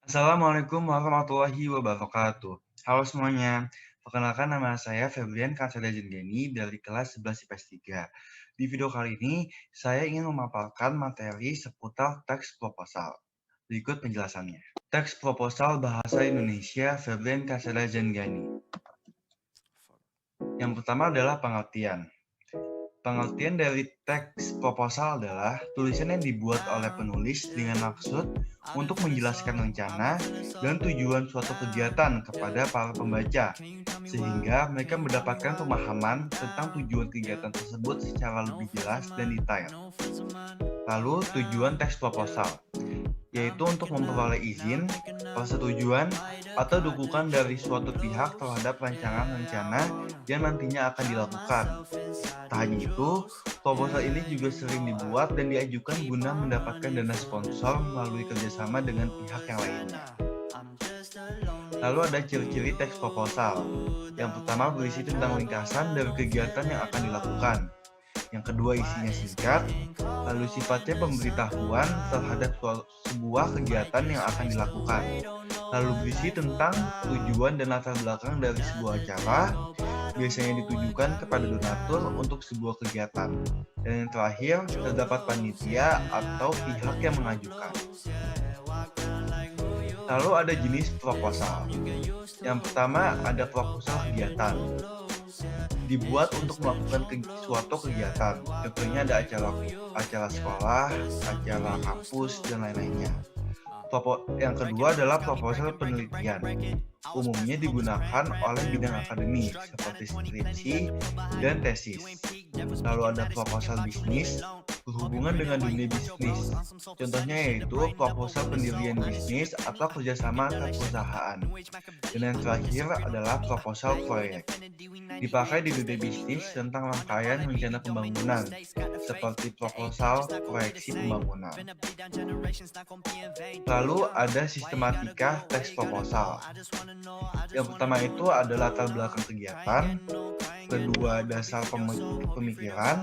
Assalamualaikum warahmatullahi wabarakatuh. Halo semuanya, perkenalkan nama saya Febrian Kansada Jenggeni dari kelas 11 IPS 3. Di video kali ini, saya ingin memaparkan materi seputar teks proposal. Berikut penjelasannya. Teks proposal bahasa Indonesia Febrian Kansada Jenggeni. Yang pertama adalah pengertian. Pengertian dari teks proposal adalah tulisan yang dibuat oleh penulis dengan maksud untuk menjelaskan rencana dan tujuan suatu kegiatan kepada para pembaca, sehingga mereka mendapatkan pemahaman tentang tujuan kegiatan tersebut secara lebih jelas dan detail. Lalu, tujuan teks proposal, yaitu untuk memperoleh izin, persetujuan, atau dukungan dari suatu pihak terhadap rancangan rencana yang nantinya akan dilakukan. Tak hanya itu, proposal ini juga sering dibuat dan diajukan guna mendapatkan dana sponsor melalui kerjasama dengan pihak yang lainnya. Lalu ada ciri-ciri teks proposal. Yang pertama berisi tentang ringkasan dari kegiatan yang akan dilakukan. Yang kedua isinya singkat, lalu sifatnya pemberitahuan terhadap sebuah kegiatan yang akan dilakukan. Lalu berisi tentang tujuan dan latar belakang dari sebuah acara, biasanya ditujukan kepada donatur untuk sebuah kegiatan. Dan yang terakhir, terdapat panitia atau pihak yang mengajukan. Lalu ada jenis proposal. Yang pertama ada proposal kegiatan. Dibuat untuk melakukan suatu kegiatan. Contohnya ada acara sekolah, acara kampus, dan lain-lainnya. Yang kedua adalah proposal penelitian. Umumnya digunakan oleh bidang akademis seperti skripsi dan tesis. Lalu ada proposal bisnis berhubungan dengan dunia bisnis. Contohnya yaitu proposal pendirian bisnis atau kerjasama antar perusahaan. Dan yang terakhir adalah proposal proyek. Dipakai di dunia bisnis tentang rangkaian rencana pembangunan, seperti proposal proyeksi pembangunan. Lalu ada sistematika teks proposal. Yang pertama itu adalah latar belakang kegiatan, kedua dasar pemikiran,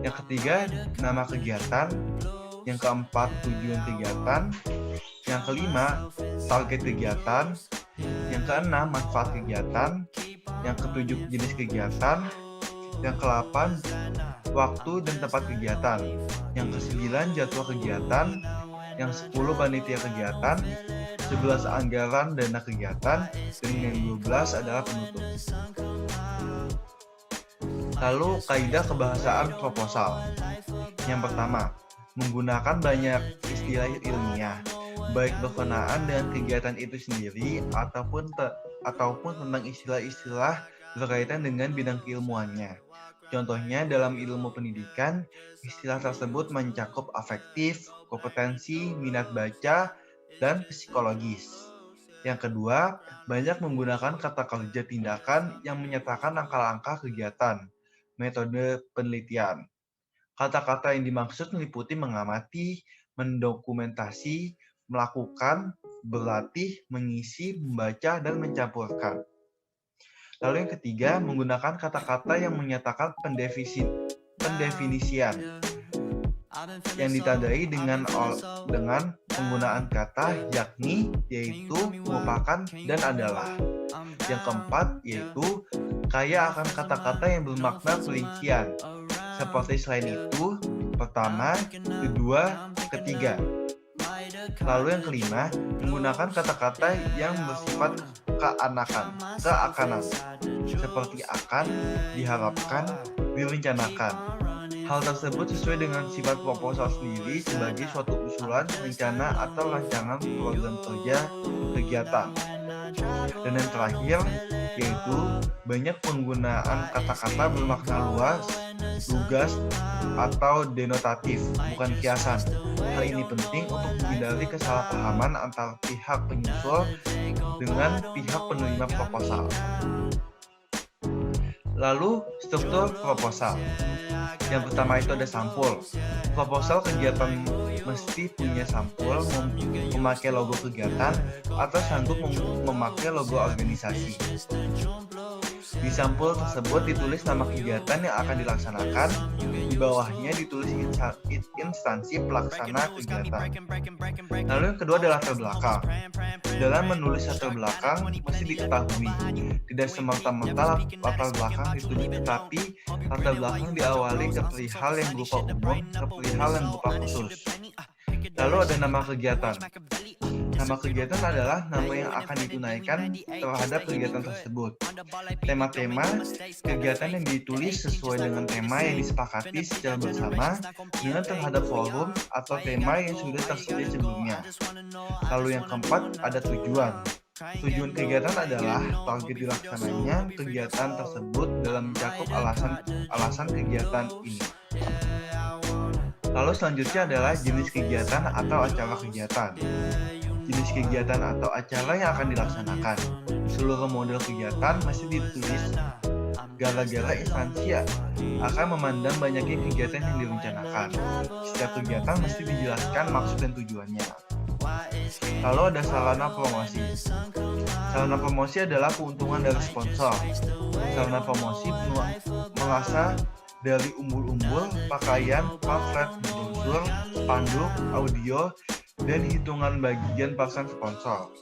yang ketiga nama kegiatan, yang keempat tujuan kegiatan, yang kelima target kegiatan, yang keenam manfaat kegiatan, yang ketujuh jenis kegiatan, yang ke-8 waktu dan tempat kegiatan, yang ke-9 jadwal kegiatan, yang 10 panitia kegiatan, 11 anggaran dana kegiatan, dan yang 12 adalah penutup. Lalu kaidah kebahasaan proposal. Yang pertama, menggunakan banyak istilah ilmiah, baik berkenaan dengan kegiatan itu sendiri ataupun tentang istilah-istilah berkaitan dengan bidang keilmuannya. Contohnya dalam ilmu pendidikan, istilah tersebut mencakup afektif, kompetensi, minat baca, dan psikologis. Yang kedua, banyak menggunakan kata kerja tindakan yang menyatakan langkah-langkah kegiatan, metode penelitian. Kata-kata yang dimaksud meliputi mengamati, mendokumentasi, melakukan, berlatih, mengisi, membaca, dan mencampurkan. Lalu yang ketiga, menggunakan kata-kata yang menyatakan pendefinisian yang ditandai dengan penggunaan kata yakni, yaitu, merupakan, dan adalah. Yang keempat yaitu kaya akan kata-kata yang bermakna perincian, seperti selain itu, pertama, kedua, ketiga. Lalu yang kelima, menggunakan kata-kata yang bersifat keakanan, seperti akan, diharapkan, direncanakan. Hal tersebut sesuai dengan sifat proposal sendiri sebagai suatu usulan, rencana, atau rancangan program kerja kegiatan. Dan yang terakhir, yaitu banyak penggunaan kata-kata bermakna luas, lugas, atau denotatif, bukan kiasan. Hal ini penting untuk menghindari kesalahpahaman antara pihak penyusul dengan pihak penerima proposal. Lalu, struktur proposal. Yang pertama itu ada sampul. Proposal kegiatan mesti punya sampul, memakai logo kegiatan, atau sanggup memakai logo organisasi. Di sampul tersebut ditulis nama kegiatan yang akan dilaksanakan, di bawahnya ditulis instansi pelaksana kegiatan. Lalu yang kedua adalah latar belakang. Dalam menulis latar belakang, mesti diketahui, tidak semata-mata latar belakang ditulis, tetapi latar belakang diawali ke perihal yang berupa umum, ke perihal yang berupa khusus. Lalu ada nama kegiatan. Nama kegiatan adalah nama yang akan ditunaikan terhadap kegiatan tersebut. Tema-tema kegiatan yang ditulis sesuai dengan tema yang disepakati secara bersama dengan terhadap forum atau tema yang sudah tersedia sebelumnya. Lalu yang keempat ada tujuan. Tujuan kegiatan adalah target dilaksananya kegiatan tersebut dalam mencakup alasan kegiatan ini. Lalu selanjutnya adalah jenis kegiatan atau acara kegiatan. Jenis kegiatan atau acara yang akan dilaksanakan. Seluruh model kegiatan mesti ditulis gara-gara instansi akan memandang banyaknya kegiatan yang direncanakan. Setiap kegiatan mesti dijelaskan maksud dan tujuannya. Lalu ada sarana promosi. Sarana promosi adalah keuntungan dari sponsor. Sarana promosi mengasah dari umbul-umbul, pakaian, pamflet, brosur, spanduk, audio, dan hitungan bagian persen sponsor.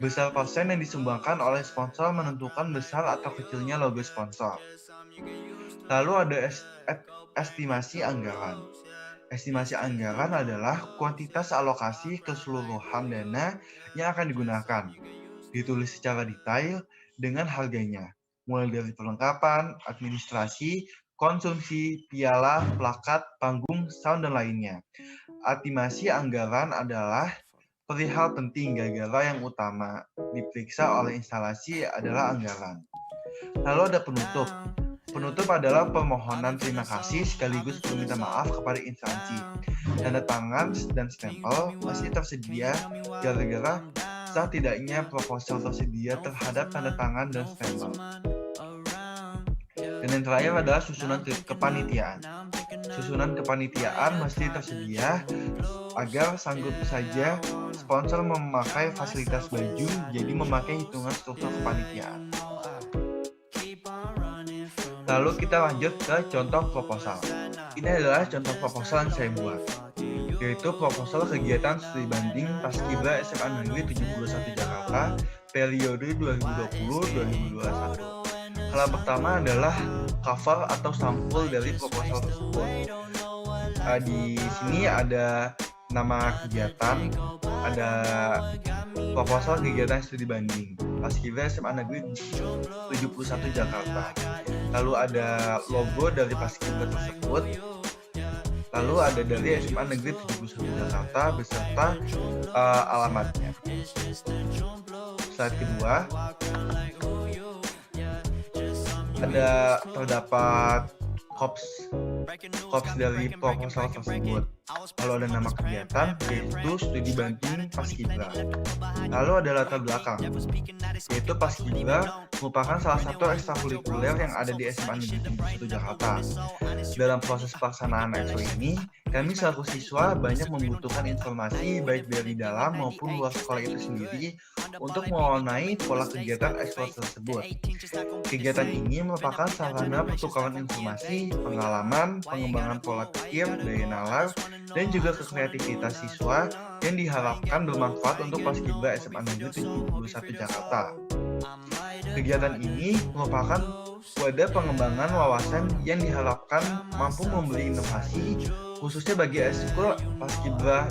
Besar persen yang disumbangkan oleh sponsor menentukan besar atau kecilnya logo sponsor. Lalu ada estimasi anggaran. Estimasi anggaran adalah kuantitas alokasi keseluruhan dana yang akan digunakan. Ditulis secara detail dengan harganya, mulai dari perlengkapan, administrasi, konsumsi, piala, plakat, panggung, sound, dan lainnya. Estimasi anggaran adalah perihal penting gara-gara yang utama diperiksa oleh instalasi adalah anggaran. Lalu ada penutup. Penutup adalah permohonan terima kasih sekaligus permintaan maaf kepada instansi. Tanda tangan dan stempel masih tersedia gara-gara sah tidaknya proposal tersedia terhadap tanda tangan dan stempel. Dan yang terakhir adalah susunan kepanitiaan. Susunan kepanitiaan mesti tersedia agar sanggup saja sponsor memakai fasilitas baju, jadi memakai hitungan struktur kepanitiaan. Lalu kita lanjut ke contoh proposal. Ini adalah contoh proposal yang saya buat, yaitu proposal kegiatan studi banding Paskibra SMA Negeri 71 Jakarta periode 2020-2021. Hal pertama adalah cover atau sampul dari proposal tersebut. Di sini ada nama kegiatan, ada proposal kegiatan studi banding Paskibra SMA Negeri 71 Jakarta. Lalu ada logo dari Paskibra tersebut. Lalu ada dari SMA Negeri 71 Jakarta beserta alamatnya. Slide kedua, terdapat kops dari proposal tersebut. Lalu ada nama kegiatan, yaitu studi banding Paskibra. Lalu ada latar belakang, yaitu Paskibra merupakan salah satu ekstrakurikuler yang ada di SMA Negeri 71 Jakarta. Dalam proses pelaksanaan EXO ini, kami selaku siswa banyak membutuhkan informasi baik dari dalam maupun luar sekolah itu sendiri untuk mewarnai pola kegiatan EXO tersebut. Kegiatan ini merupakan sarana pertukaran informasi, pengalaman, pengembangan pola pikir, daya nalar, dan juga kreativitas siswa yang diharapkan bermanfaat untuk Paskibra SMA Negeri 71 Jakarta. Kegiatan ini merupakan wadah pengembangan wawasan yang diharapkan mampu memberi inovasi khususnya bagi Eskul Paskibra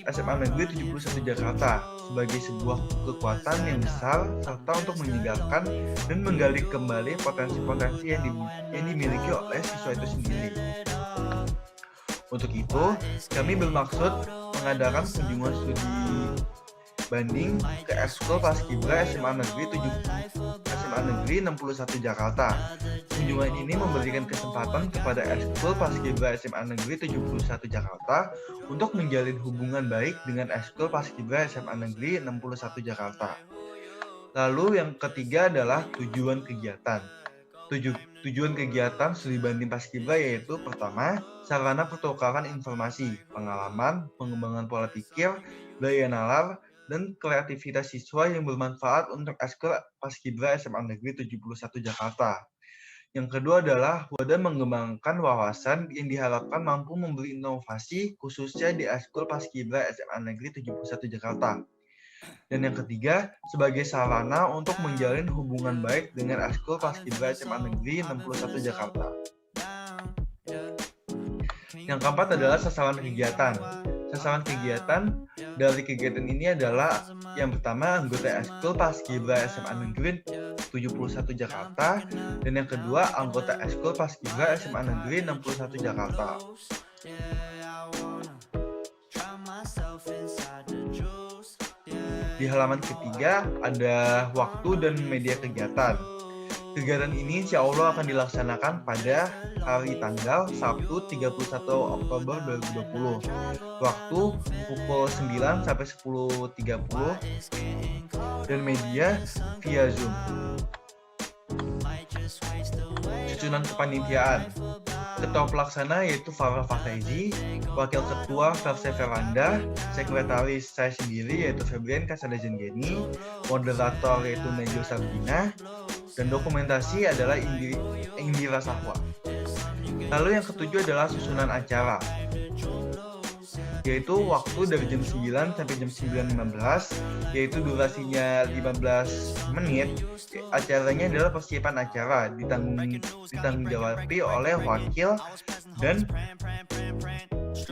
SMA Negeri 71 Jakarta sebagai sebuah kekuatan yang besar serta untuk menyegarkan dan menggali kembali potensi-potensi yang dimiliki oleh siswa itu sendiri. Untuk itu, kami bermaksud mengadakan kunjungan studi banding ke Eskul Paskibra SMA Negeri 61 Jakarta. Kunjungan ini memberikan kesempatan kepada Eskul Paskibra SMA Negeri 71 Jakarta untuk menjalin hubungan baik dengan Eskul Paskibra SMA Negeri 61 Jakarta. Lalu yang ketiga adalah tujuan kegiatan. Tujuan kegiatan studi banding Paskibra yaitu pertama, sarana pertukaran informasi, pengalaman, pengembangan pola pikir, daya nalar, dan kreativitas siswa yang bermanfaat untuk Ekskul Paskibra SMA Negeri 71 Jakarta. Yang kedua adalah wadah mengembangkan wawasan yang diharapkan mampu memberi inovasi khususnya di Ekskul Paskibra SMA Negeri 71 Jakarta. Dan yang ketiga, sebagai sarana untuk menjalin hubungan baik dengan Ekskul Paskibra SMA Negeri 61 Jakarta. Yang keempat adalah sasaran kegiatan. Sasaran kegiatan dari kegiatan ini adalah yang pertama anggota Ekskul Paskibra SMA Negeri 71 Jakarta dan yang kedua anggota Ekskul Paskibra SMA Negeri 61 Jakarta. Di halaman ketiga ada waktu dan media kegiatan. Kegiatan ini insya Allah akan dilaksanakan pada hari tanggal Sabtu 31 Oktober 2020. Waktu pukul 9 sampai 10.30 dan media via Zoom. Susunan kepanitiaan. Ketua pelaksana yaitu Farah Fakhaizi, Wakil Ketua Verse Veranda, Sekretaris saya sendiri yaitu Febrian Kasadajenggeni, Moderator yaitu Nejo Sabrina, dan dokumentasi adalah Indira Sahwa. Lalu yang ketujuh adalah susunan acara, yaitu waktu dari jam 9 sampai jam 9.15, yaitu durasinya 15 menit. Acaranya adalah persiapan acara, ditanggung jawabi oleh wakil dan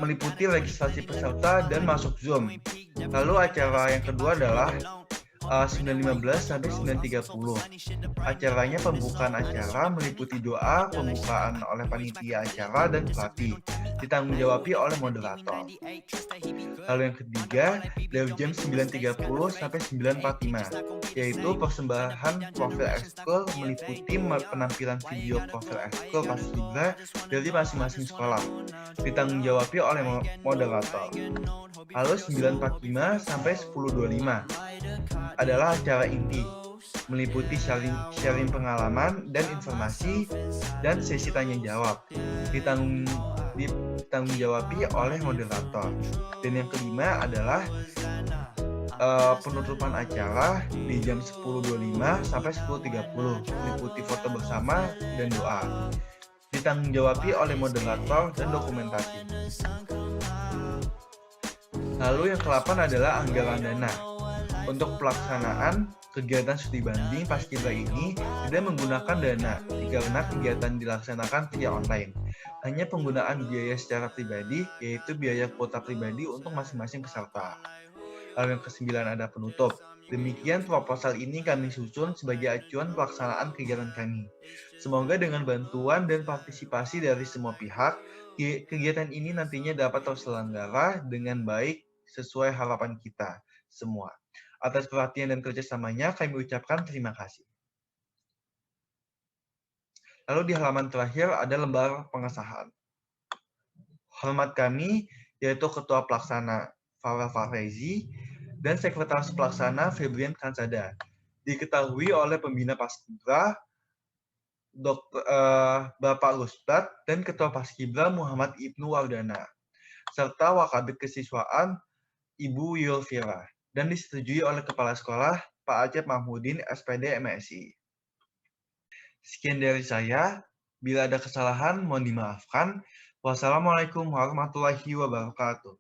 meliputi registrasi peserta dan masuk Zoom. Lalu acara yang kedua adalah 9.15 sampai 9.30. Acaranya pembukaan acara meliputi doa pembukaan oleh panitia acara dan pelatih, ditanggung jawabi oleh moderator. Lalu yang ketiga dari jam 9.30 sampai 9.45, yaitu persembahan profil Ekskul meliputi penampilan video profil Ekskul Paskibra dari masing-masing sekolah, ditanggung jawabi oleh moderator. Lalu 9.45 sampai 10.25 adalah acara inti, meliputi sharing pengalaman dan informasi dan sesi tanya jawab, ditanggung jawabi oleh moderator. Dan yang kelima adalah penutupan acara di jam 10.25 sampai 10.30, meliputi foto bersama dan doa, ditanggung jawabi oleh moderator dan dokumentasi. Lalu yang ke-8 adalah anggaran dana. Untuk pelaksanaan kegiatan studi banding Paskibra ini tidak menggunakan dana karena kegiatan dilaksanakan via online. Hanya penggunaan biaya secara pribadi, yaitu biaya kuota pribadi untuk masing-masing peserta. Lalu yang ke-9 ada penutup. Demikian proposal ini kami susun sebagai acuan pelaksanaan kegiatan kami. Semoga dengan bantuan dan partisipasi dari semua pihak, kegiatan ini nantinya dapat terselenggara dengan baik sesuai harapan kita semua. Atas perhatian dan kerjasamanya, kami ucapkan terima kasih. Lalu di halaman terakhir ada lembar pengesahan. Hormat kami, yaitu Ketua Pelaksana Farah Fakhaizi dan Sekretaris Pelaksana Febrian Kansada. Diketahui oleh Pembina Paskibra, Bapak Rustat dan Ketua Paskibra Muhammad Ibnu Wardana, serta Wakabid Kesiswaan Ibu Yulfira, dan disetujui oleh Kepala Sekolah Pak Acep Mahmudin, SPD MSI. Sekian dari saya. Bila ada kesalahan, mohon dimaafkan. Wassalamualaikum warahmatullahi wabarakatuh.